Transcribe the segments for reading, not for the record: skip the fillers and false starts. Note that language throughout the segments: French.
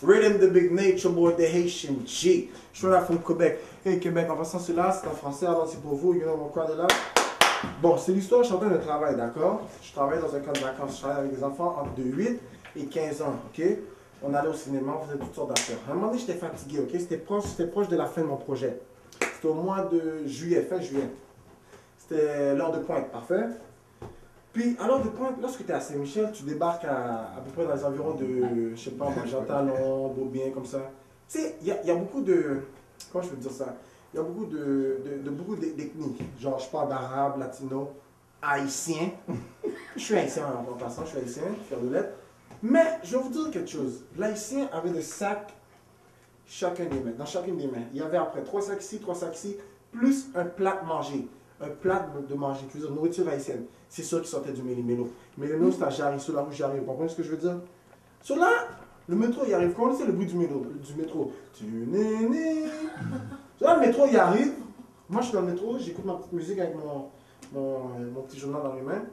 Rhythm the Big Nature Boy, the Haitian G. Je suis là from Québec. Hey Québec, en passant celui-là, c'est en français, alors c'est pour vous, you know, mon crowd est là. Bon, c'est l'histoire, je suis en train de travailler, d'accord? Je travaille dans un camp de vacances, je travaille avec des enfants entre 8 et 15 ans, ok? On allait au cinéma, on faisait toutes sortes d'affaires. À un moment donné, j'étais fatigué, ok? C'était proche de la fin de mon projet. C'était au mois de juillet, fin juillet. C'était l'heure de pointe, parfait? Puis, à l'heure de pointe, lorsque tu es à Saint-Michel, tu débarques à peu près dans les environs de, je sais pas, Jean-Talon, Beaubien, comme ça. Tu sais, il y a beaucoup de, comment je peux dire ça? Il y a beaucoup beaucoup d'ethnies. Genre, je parle d'arabe, latino, haïtien. Je suis haïtien en passant, je suis haïtien, fier de l'être. Mais, je vais vous dire quelque chose. L'haïtien avait des sacs, chacun des mains, dans chacune des mains. Il y avait après 3 sacs ici, 3 sacs ici, plus un plat manger. Un plat de manger, je veux dire, nourriture haïtienne. C'est sûr qu'il sortait du méli-mélo. Méli-mélo, c'est à Jarry, sur la rue Jarry. Vous comprenez ce que je veux dire? Sur là, le métro, il arrive. Comment c'est le bruit du métro? Tu n'es né. Sur là, le métro, il arrive. Moi, je suis dans le métro, j'écoute ma petite musique avec mon petit journal dans les mains.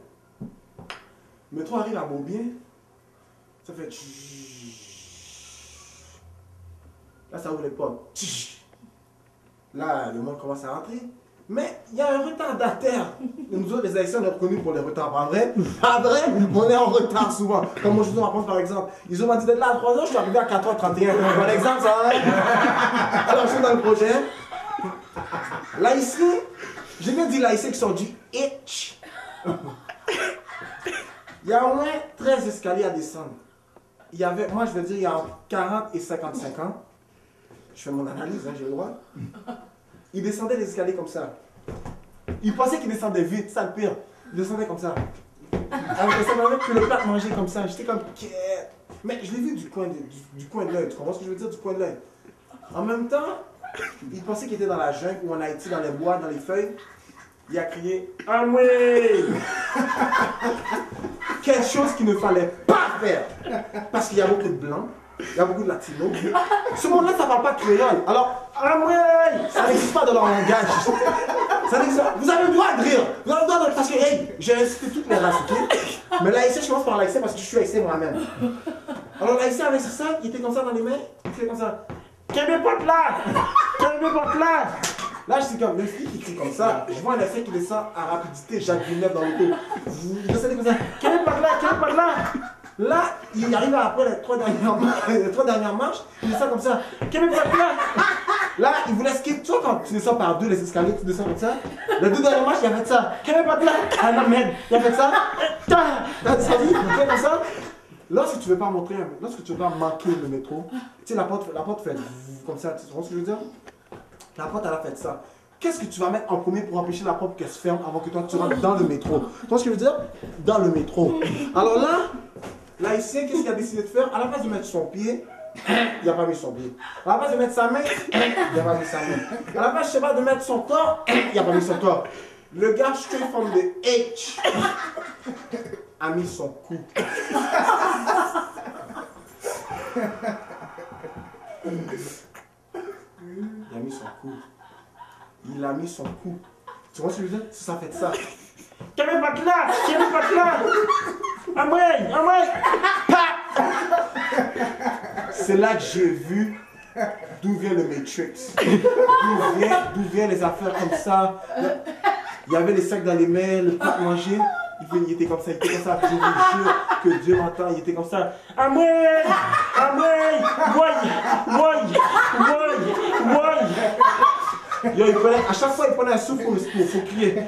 Le métro arrive à Beaubien. Ça fait... Là, ça ouvre les portes. Là, le monde commence à rentrer. Mais il y a un retardataire. Nous autres, les Haïtiens, on est reconnus pour les retards. Pas vrai? Pas vrai? On est en retard souvent. Comme moi, je vous en raconte par exemple. Ils ont dit d'être là à 3h, je suis arrivé à 4h31. Bon exemple, ça, hein? Alors, je suis dans le projet. L'Haïtien, j'ai bien dit l'Haïtien qui sont du itch. Il y a au moins 13 escaliers à descendre. Il y avait, moi, je veux dire, il y a entre 40 et 55 ans. Je fais mon analyse, hein, j'ai le droit. Il descendait les escaliers comme ça. Il pensait qu'il descendait vite, ça le pire. Il descendait comme ça. Avec le plat manger comme ça. J'étais comme... Mais je l'ai vu du coin de l'œil. Tu comprends ce que je veux dire? Du coin de l'œil. En même temps, il pensait qu'il était dans la jungle ou en Haïti, dans les bois, dans les feuilles. Il a crié « Amway !» Quelque chose qu'il ne fallait pas faire. Parce qu'il y a beaucoup de blancs. Il y a beaucoup de latinos. Ce monde-là, ça ne parle pas créole. Alors, ça n'existe pas dans leur langage. Ça n'existe pas. Vous avez le droit de rire. Vous avez le droit de rire parce que, hey, j'ai incité toutes les races, ok? Mais l'haïtien, je commence par l'haïtien parce que je suis haïtien moi-même. Alors, l'haïtien avec ça, il était comme ça dans les mains. Il fait comme ça. Quel pote là? Quel pote là? Là, je suis comme, le flic qui crie comme ça. Je vois un haïtien qui descend à rapidité, Jacques Villeneuve dans l'auto. Il descendait comme ça. Quel pote là? Quel pote là? Là, il arrive après les 3 dernières marches, il descend comme ça. Quel est le là? Là, il vous laisse quitter. Tu vois, quand tu descends par 2 les escaliers, tu descends comme ça. Les 2 dernières marches, il a fait ça. Quel est le là? Ah non, merde, il a fait ça. T'as descendu, il fait comme ça. Lorsque tu veux pas montrer, lorsque tu veux pas manquer le métro, tu sais, la porte fait comme ça. Tu vois ce que je veux dire? La porte, elle a fait ça. Qu'est-ce que tu vas mettre en premier pour empêcher la porte qu'elle se ferme avant que toi tu rentres dans le métro? Tu vois ce que je veux dire? Dans le métro. Alors là, l'haïtien, qu'est-ce qu'il a décidé de faire? À la place de mettre son pied, il n'a pas mis son pied. À la place de mettre sa main, il n'a pas mis sa main. À la place, je sais pas, de mettre son corps, il n'a pas mis son corps. Le gars, straight from the H, a mis son cou. Il a mis son cou. Il a mis son cou. Tu vois ce que je veux dire? Ça fait ça. Quel est pas là? Quel est pas là? Amway! C'est là que j'ai vu d'où vient le Matrix. D'où vient les affaires comme ça. Il y avait les sacs dans les mains, le plat manger. Il était comme ça, Je vous jure que Dieu m'entend, il était comme ça. Amway! Yo, à chaque fois il prenait un souffle pour faut crier.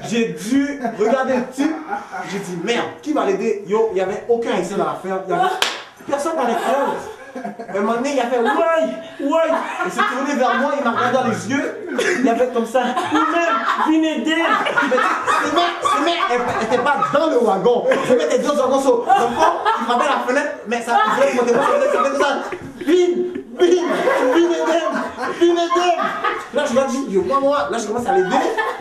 J'ai dû regarder le type, j'ai dit merde, qui va l'aider? Yo, il n'y avait aucun haïtien dans l'affaire, personne parlait créole. À un moment donné, il a fait ouais. Il s'est tourné vers moi, il m'a regardé dans les yeux, il a fait comme ça. Viens aider. Ces mecs, elles n'étaient pas dans le wagon. Ces mecs étaient dans le wagon. Donc, il frappait la fenêtre, mais ça ne montait pas. Ça faisait ça. Viens aider. Là, je lui ai dit, yo, moi, là, je commence à l'aider,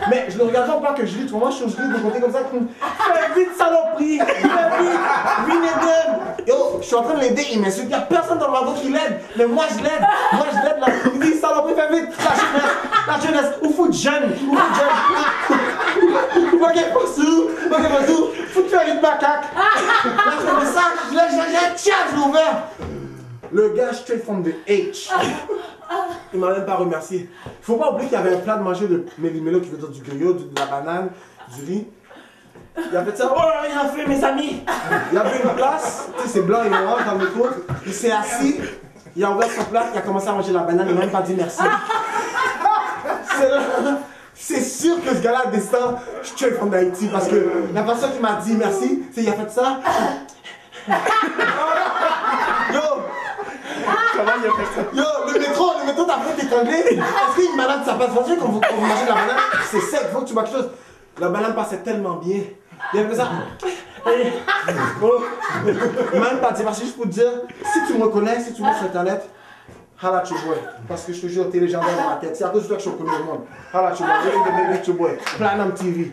mais je le regardais pas que je lui dis, moi, je suis obligé de côté comme ça. Fais vite, saloperie. Viens aider. Yo, je suis en train de l'aider, il m'insulte. Il n'y a personne dans le wagon qui l'aide, mais moi, je l'aide. Là. Il dit, saloperie, fais vite. La jeunesse, ou fout jeune. Faut fais une macaque. Là, je fais ça, tiens, je l'ai ouvert. Le gars, straight from the H. Il m'a même pas remercié. Faut pas oublier qu'il y avait un plat de manger de méli-mélo qui veut dire du gruyot, de la banane, du riz. Il a fait ça, oh, il a fait mes amis. Il y avait une place, tu sais, c'est blanc et noir dans le métro. Il s'est assis, il a ouvert son plat, il a commencé à manger la banane, il m'a même pas dit merci. C'est sûr que ce gars-là descend straight from Haïti parce que la personne qui m'a dit merci, c'est il a fait ça. Yo! Comment il a fait ça? Yo, le métro t'a fait t'étrangler. Est-ce qu'une banane ça passe facile quand vous mangez de la banane? C'est sec, il faut que tu vois quelque chose. La banane passait tellement bien. Il a fait ça. Oh. Même pas dit, parce que juste pour te dire, si tu me reconnais, si tu vas sur internet, hala Chuboy. Parce que je te jure, t'es légendaire dans ma tête. C'est à cause de toi que je suis reconnu au monde. Hala Chuboy, Platinum TV.